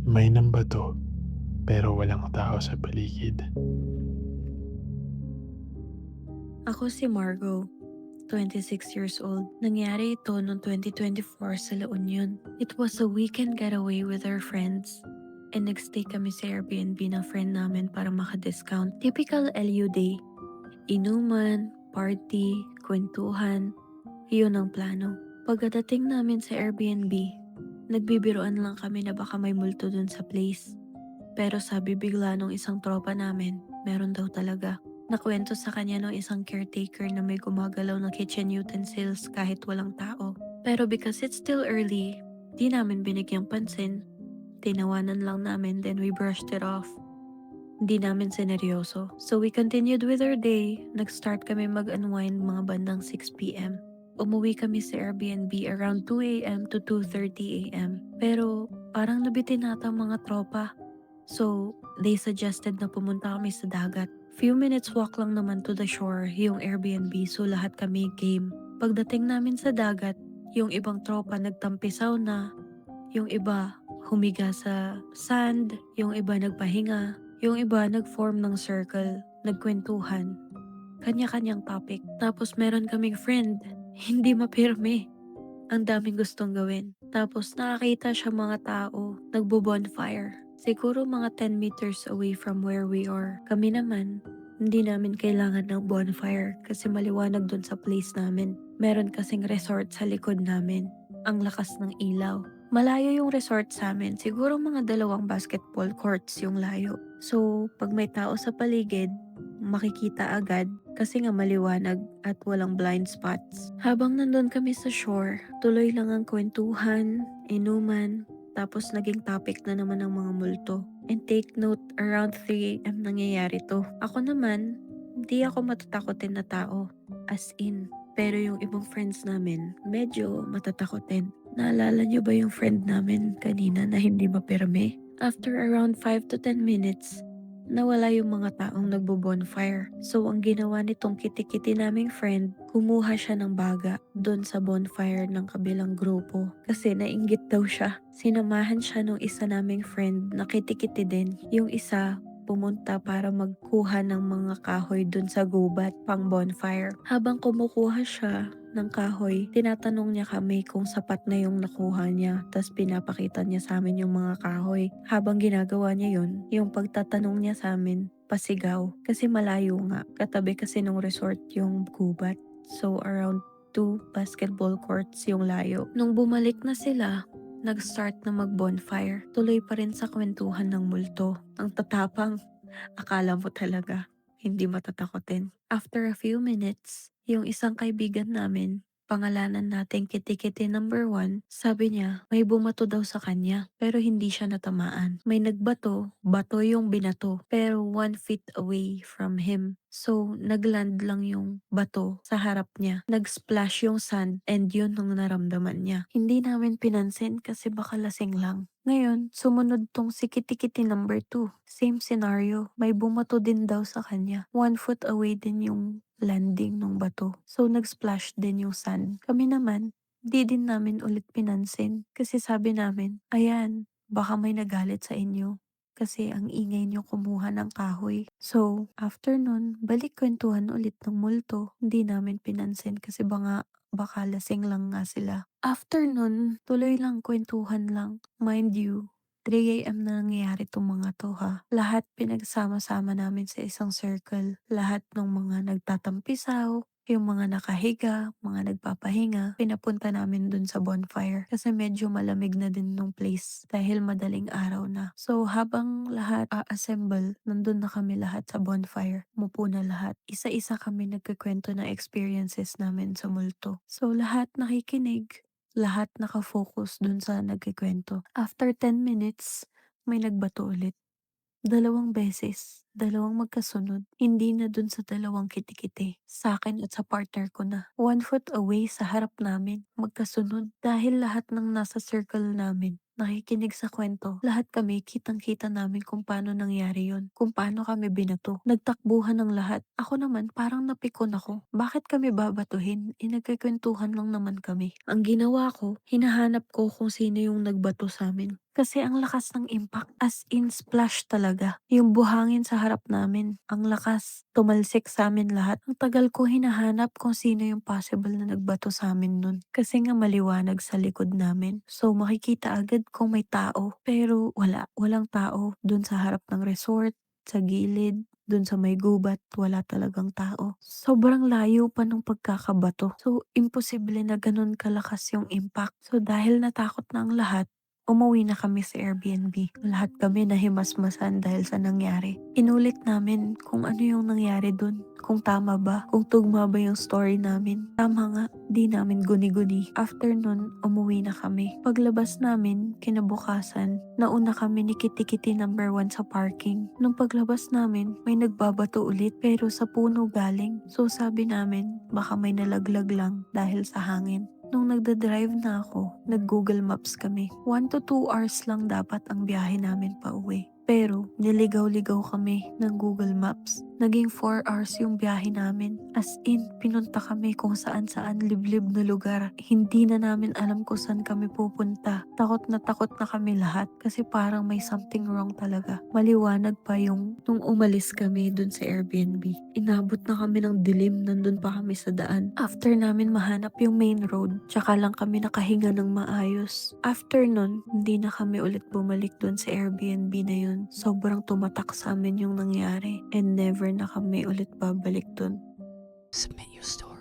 May nambato, pero walang tao sa paligid. Ako si Margo, 26 years old. Nangyari ito noong 2024 sa La Union. It was a weekend getaway with our friends. And nagstay kami sa Airbnb ng friend namin para maka-discount. Typical LU day. Inuman, party, kwentuhan. Iyon ang plano. Pagkadating namin sa Airbnb, nagbibiroan lang kami na baka may multo dun sa place. Pero sabi bigla nung isang tropa namin, meron daw talaga. Nakwento sa kanya ng isang caretaker na may gumagalaw na kitchen utensils kahit walang tao. Pero because it's still early, di namin binigyang pansin. Tinawanan lang namin then we brushed it off. Hindi namin sineryoso. So we continued with our day. Nag-start kami mag-unwind mga bandang 6 p.m. Umuwi kami sa Airbnb around 2 a.m. to 2:30 a.m. Pero parang nabitin nata ang mga tropa. So, they suggested na pumunta kami sa dagat. Few minutes walk lang naman to the shore yung Airbnb so lahat kami game. Pagdating namin sa dagat, yung ibang tropa nagtampisaw na, yung iba humiga sa sand, yung iba nagpahinga, yung iba nag-form ng circle, nagkwentuhan. Kanya-kanyang topic. Tapos meron kaming friend, hindi mapirme. Ang daming gustong gawin. Tapos nakakita siya mga tao, nagbo-bonfire. Siguro mga 10 meters away from where we are. Kami naman, hindi namin kailangan ng bonfire kasi maliwanag dun sa place namin. Meron kasing resort sa likod namin. Ang lakas ng ilaw. Malayo yung resort sa amin, siguro mga 2 basketball courts yung layo. So, pag may tao sa paligid, makikita agad kasi nga maliwanag at walang blind spots. Habang nandun kami sa shore, tuloy lang ang kwentuhan, inuman, tapos naging topic na naman ng mga multo. And take note, around 3 a.m. nangyayari to. Ako naman, hindi ako matatakotin na tao. As in. Pero yung ibang friends namin, medyo matatakotin. Naalala niyo ba yung friend namin kanina na hindi mapirme? After around 5 to 10 minutes, nawala yung mga taong nagbo-bonfire. So ang ginawa nitong kiti-kiti naming friend, kumuha siya ng baga doon sa bonfire ng kabilang grupo. Kasi nainggit daw siya. Sinamahan siya nung isa naming friend na kiti-kiti din. Yung isa, pumunta para magkuha ng mga kahoy dun sa gubat pang bonfire. Habang kumukuha siya ng kahoy, tinatanong niya kami kung sapat na yung nakuha niya, tas pinapakita niya sa amin yung mga kahoy. Habang ginagawa niya yun, yung pagtatanong niya sa amin, pasigaw. Kasi malayo nga, katabi kasi nung resort yung gubat. So around 2 basketball courts yung layo. Nung bumalik na sila, nag-start na mag-bonfire. Tuloy pa rin sa kwentuhan ng multo. Ang tatapang, akala mo talaga, hindi matatakotin. After a few minutes, yung isang kaibigan namin, pangalanan natin Kiti-Kiti number 1, sabi niya may bumato daw sa kanya pero hindi siya natamaan. May nagbato, bato yung binato pero 1 feet away from him. So, nagland lang yung bato sa harap niya. Nag-splash yung sand and yun ang naramdaman niya. Hindi namin pinansin kasi baka lasing lang. Ngayon, sumunod tong si Kiti-Kiti number 2. Same scenario. May bumato din daw sa kanya. 1 foot away din yung landing ng bato. So, nag-splash din yung sand. Kami naman, di din namin ulit pinansin. Kasi sabi namin, ayan, baka may nagalit sa inyo kasi ang ingay niyo kumuha ng kahoy. So, after nun, balik kwentuhan ulit ng multo. Hindi namin pinansin kasi baka lasing lang nga sila. After nun, tuloy lang kwentuhan lang. Mind you, 3 a.m. na nangyayari tong mga to ha. Lahat pinagsama-sama namin sa isang circle. Lahat ng mga nagtatampisaw, yung mga nakahiga, mga nagpapahinga, pinapunta namin dun sa bonfire kasi medyo malamig na din nung place dahil madaling araw na. So habang lahat assemble, nandun na kami lahat sa bonfire. Mupo na lahat. Isa-isa kami nagkikwento ng experiences namin sa multo. So lahat nakikinig, lahat nakafocus dun sa nagkikwento. After 10 minutes, may nagbato ulit. 2 beses, dalawang magkasunod, hindi na dun sa dalawang kiti-kiti, sa'kin at sa partner ko na. 1 foot away sa harap namin, magkasunod. Dahil lahat ng nasa circle namin, nakikinig sa kwento, lahat kami kitang-kita namin kung paano nangyari yun, kung paano kami binato. Nagtakbuhan ng lahat. Ako naman parang napikon ako. Bakit kami babatuhin? Nagkikwentuhan lang naman kami. Ang ginawa ko, hinahanap ko kung sino yung nagbato sa'min. Kasi ang lakas ng impact, as in splash talaga. Yung buhangin sa harap namin, ang lakas. Tumalsik sa'min lahat. Ang tagal ko hinahanap kung sino yung possible na nagbato sa'min nun. Kasi nga maliwanag sa likod namin. So makikita agad kung may tao. Pero wala, walang tao dun sa harap ng resort, sa gilid, dun sa may gubat, wala talagang tao. Sobrang layo pa nung pagkakabato. So, imposible na ganun kalakas yung impact. So, dahil natakot na ang lahat, umuwi na kami sa Airbnb. Lahat kami nahimasmasan dahil sa nangyari. Inulit namin kung ano yung nangyari dun. Kung tama ba, kung tugma ba yung story namin. Tama nga, di namin guni-guni. After nun, umuwi na kami. Paglabas namin, kinabukasan, nauna kami ni Kitty-Kitty number 1 sa parking. Nung paglabas namin, may nagbabato ulit pero sa puno galing. So sabi namin, baka may nalaglag lang dahil sa hangin. Nung nagda-drive na ako, nag-Google Maps kami. 1 to 2 hours lang dapat ang biyahe namin pa uwi. Pero niligaw-ligaw kami ng Google Maps. Naging 4 hours yung biyahe namin. As in, pinunta kami kung saan-saan liblib na lugar. Hindi na namin alam kung saan kami pupunta. Takot na kami lahat kasi parang may something wrong talaga. Maliwanag pa yung nung umalis kami dun sa Airbnb. Inabot na kami ng dilim, nandun pa kami sa daan. After namin mahanap yung main road, tsaka lang kami nakahinga ng maayos. After nun, hindi na kami ulit bumalik dun sa Airbnb na yun. Sobrang tumatak sa amin yung nangyari and never na kami ulit babalik dun. Submit your story.